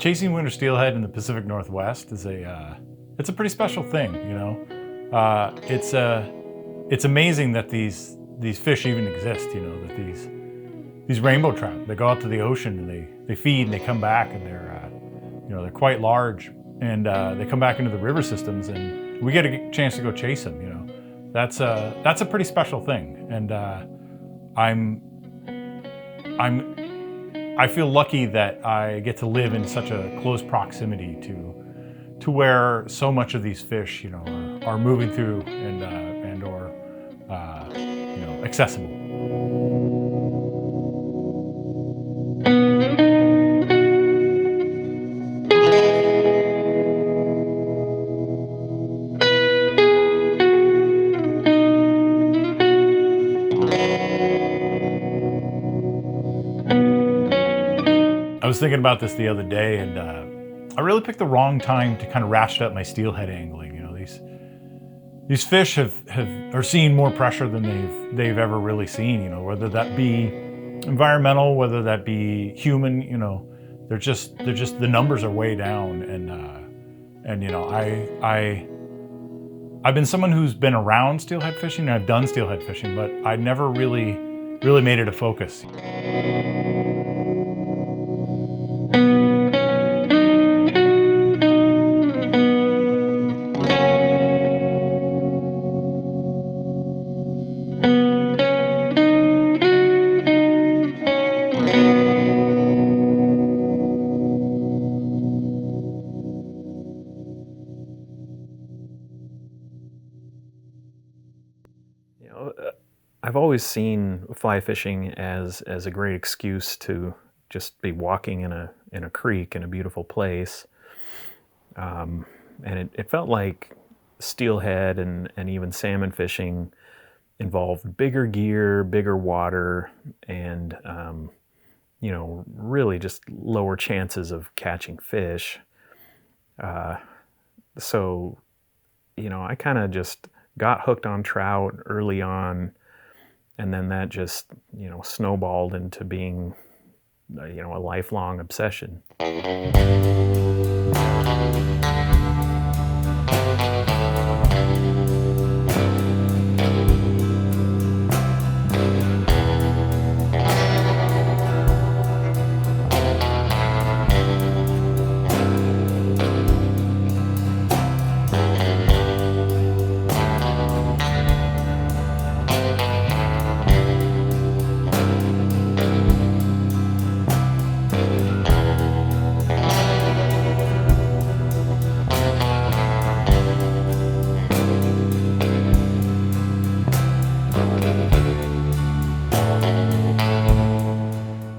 Chasing winter steelhead in the Pacific Northwest is it's a pretty special thing, you know. It's amazing that these fish even exist, you know, that these rainbow trout, they go out to the ocean and they feed and they come back, and they're quite large, and they come back into the river systems, and we get a chance to go chase them, you know. That's a pretty special thing, and I feel lucky that I get to live in such a close proximity to where so much of these fish, you know, are moving through and or accessible. I was thinking about this the other day, and I really picked the wrong time to kind of ratchet up my steelhead angling. You know, these fish are seeing more pressure than they've ever really seen. You know, whether that be environmental, whether that be human. You know, they're just the numbers are way down, and you know, I've been someone who's been around steelhead fishing, and I've done steelhead fishing, but I never really made it a focus. I've always seen fly fishing as a great excuse to just be walking in a creek in a beautiful place, and it felt like steelhead and even salmon fishing involved bigger gear, bigger water, and really just lower chances of catching fish. So I kind of just got hooked on trout early on, and then that just, snowballed into being, a lifelong obsession.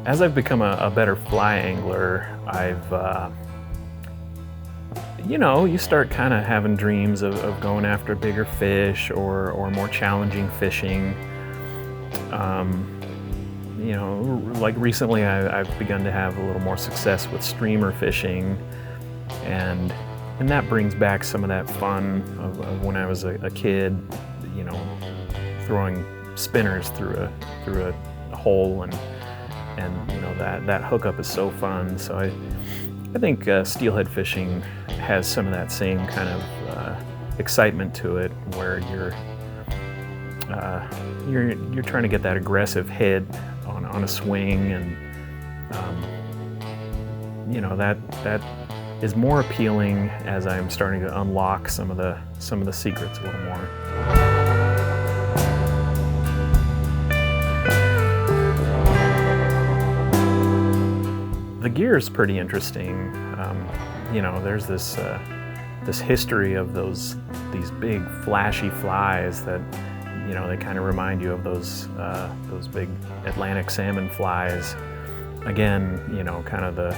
As I've become a better fly angler, you start kind of having dreams of going after bigger fish or more challenging fishing. Like recently I've begun to have a little more success with streamer fishing, and that brings back some of that fun of when I was a kid, throwing spinners through a hole, and that hookup is so fun. So I think steelhead fishing has some of that same kind of excitement to it, where you're trying to get that aggressive hit on a swing, and that is more appealing as I'm starting to unlock some of the secrets a little more. The gear is pretty interesting. There's this history of these big flashy flies that they kind of remind you of those big Atlantic salmon flies. Again, kind of the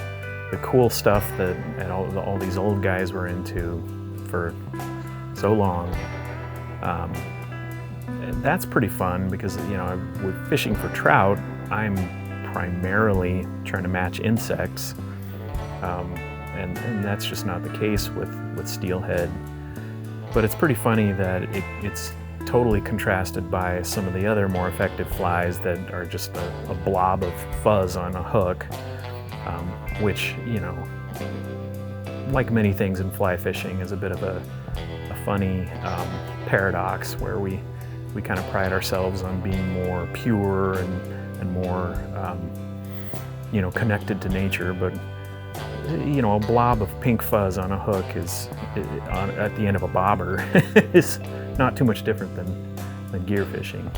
cool stuff that all these old guys were into for so long. That's pretty fun because with fishing for trout, I'm primarily trying to match insects, and that's just not the case with steelhead. But it's pretty funny that it's totally contrasted by some of the other more effective flies that are just a blob of fuzz on a hook, which like many things in fly fishing, is a bit of a funny paradox where we kind of pride ourselves on being more pure and more connected to nature, but a blob of pink fuzz on a hook at the end of a bobber is not too much different than gear fishing.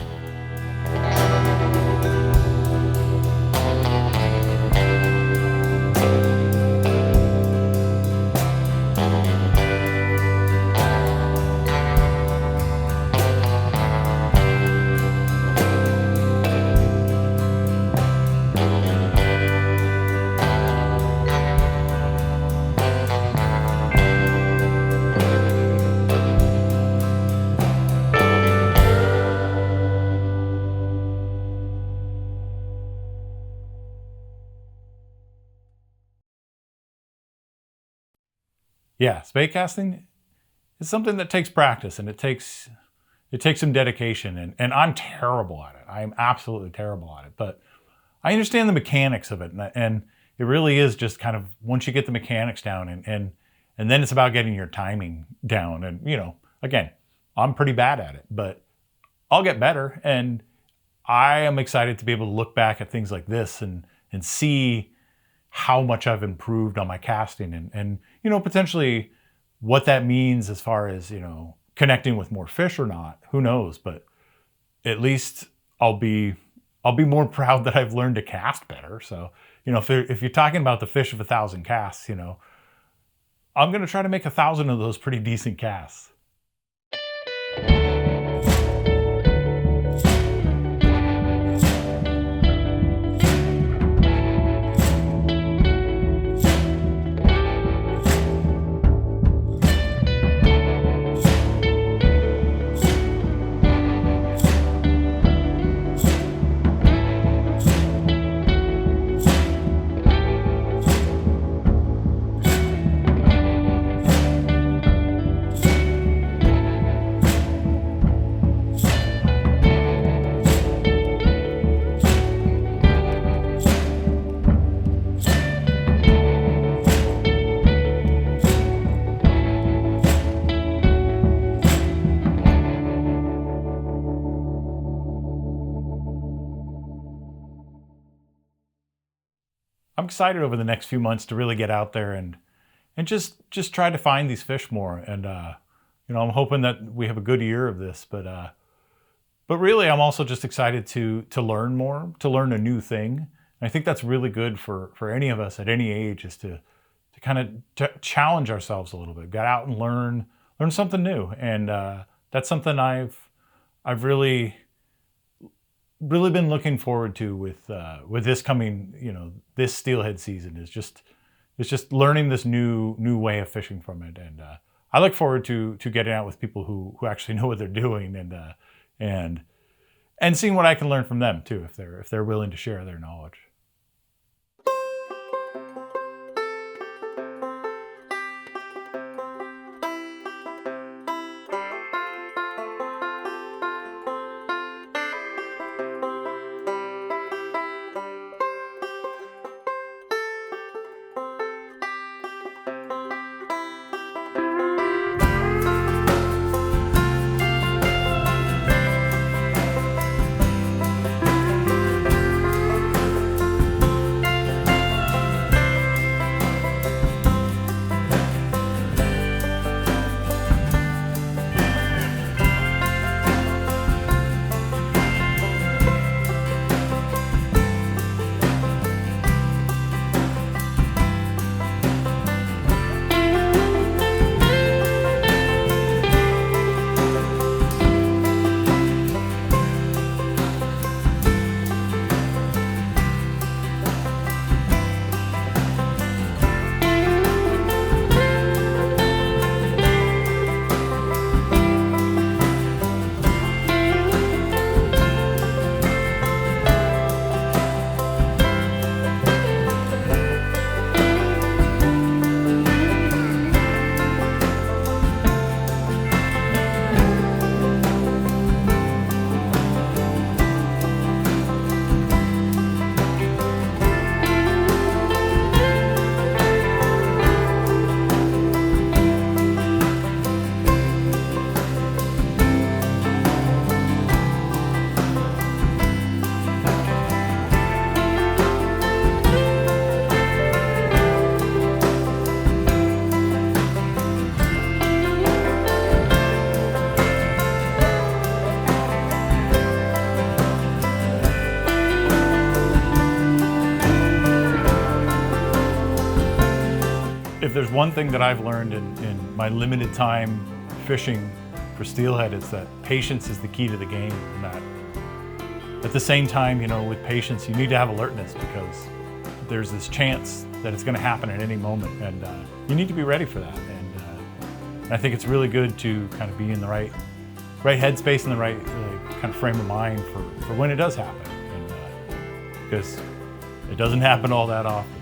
Yeah, spey casting is something that takes practice, and it takes some dedication, and I'm terrible at it. I'm absolutely terrible at it, but I understand the mechanics of it, and it really is just kind of, once you get the mechanics down, and then it's about getting your timing down. And again, I'm pretty bad at it, but I'll get better, and I am excited to be able to look back at things like this and see how much I've improved on my casting, and potentially what that means as far as connecting with more fish or not. Who knows? But at least I'll be more proud that I've learned to cast better. So if you're talking about the fish of 1,000 casts, I'm going to try to make 1,000 of those pretty decent casts. I'm excited over the next few months to really get out there and just try to find these fish more. And I'm hoping that we have a good year of this. But really, I'm also just excited to learn more, to learn a new thing. And I think that's really good for any of us at any age, is to kind of challenge ourselves a little bit, get out and learn something new. And that's something I've really been looking forward to with this coming, this steelhead season, is just learning this new way of fishing from it. And I look forward to getting out with people who actually know what they're doing, and seeing what I can learn from them too, if they're willing to share their knowledge. there's one thing that I've learned in my limited time fishing for steelhead, it's that patience is the key to the game, and that at the same time, with patience, you need to have alertness, because there's this chance that it's going to happen at any moment, and you need to be ready for that. And I think it's really good to kind of be in the right headspace and the right kind of frame of mind for when it does happen, and because it doesn't happen all that often.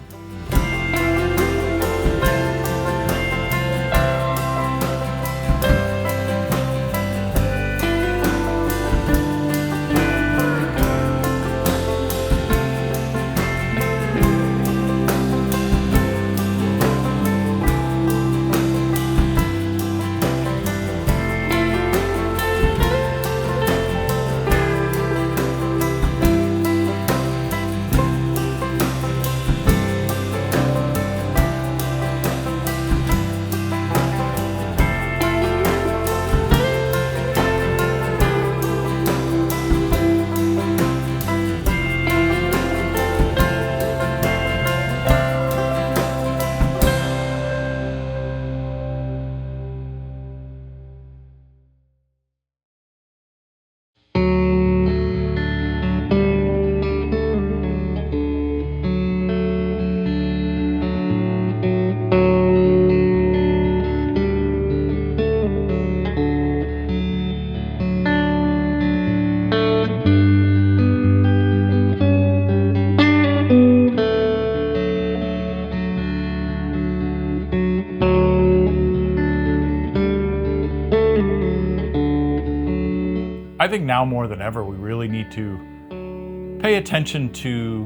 I think now more than ever, we really need to pay attention to,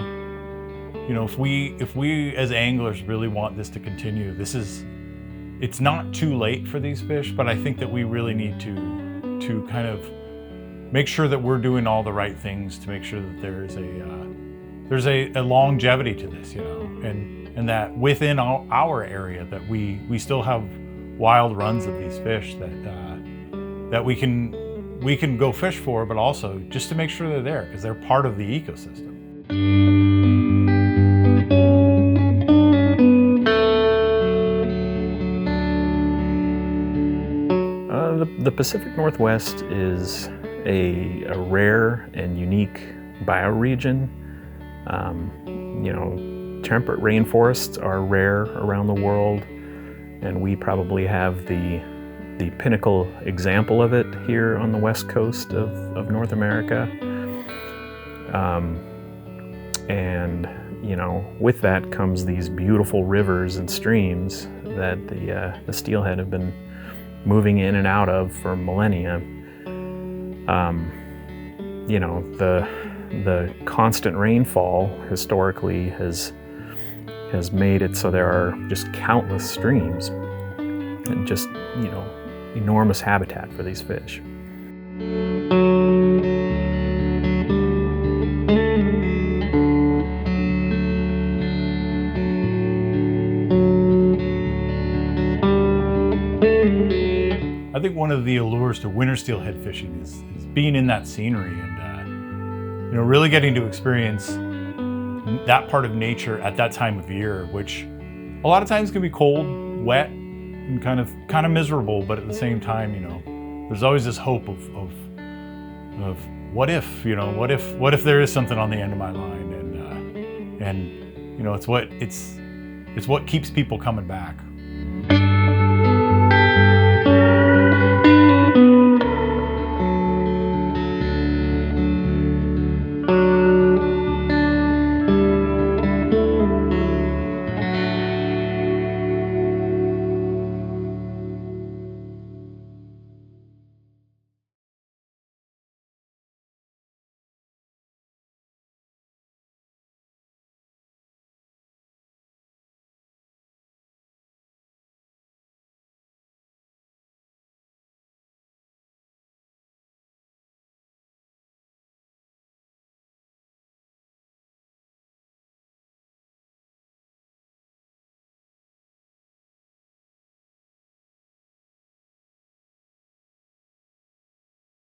if we as anglers really want this to continue, it's not too late for these fish, but I think that we really need to kind of make sure that we're doing all the right things to make sure that there's a longevity to this, and that within our area that we still have wild runs of these fish that we can go fish for, but also just to make sure they're there, because they're part of the ecosystem. The Pacific Northwest is a rare and unique bioregion. Temperate rainforests are rare around the world, and we probably have the pinnacle example of it here on the west coast of North America. And with that comes these beautiful rivers and streams that the steelhead have been moving in and out of for millennia. The constant rainfall historically has made it so there are just countless streams and just enormous habitat for these fish. I think one of the allures to winter steelhead fishing is being in that scenery and really getting to experience that part of nature at that time of year, which a lot of times can be cold, wet, and kind of miserable, but at the same time, there's always this hope of what if there is something on the end of my line, and it's what keeps people coming back.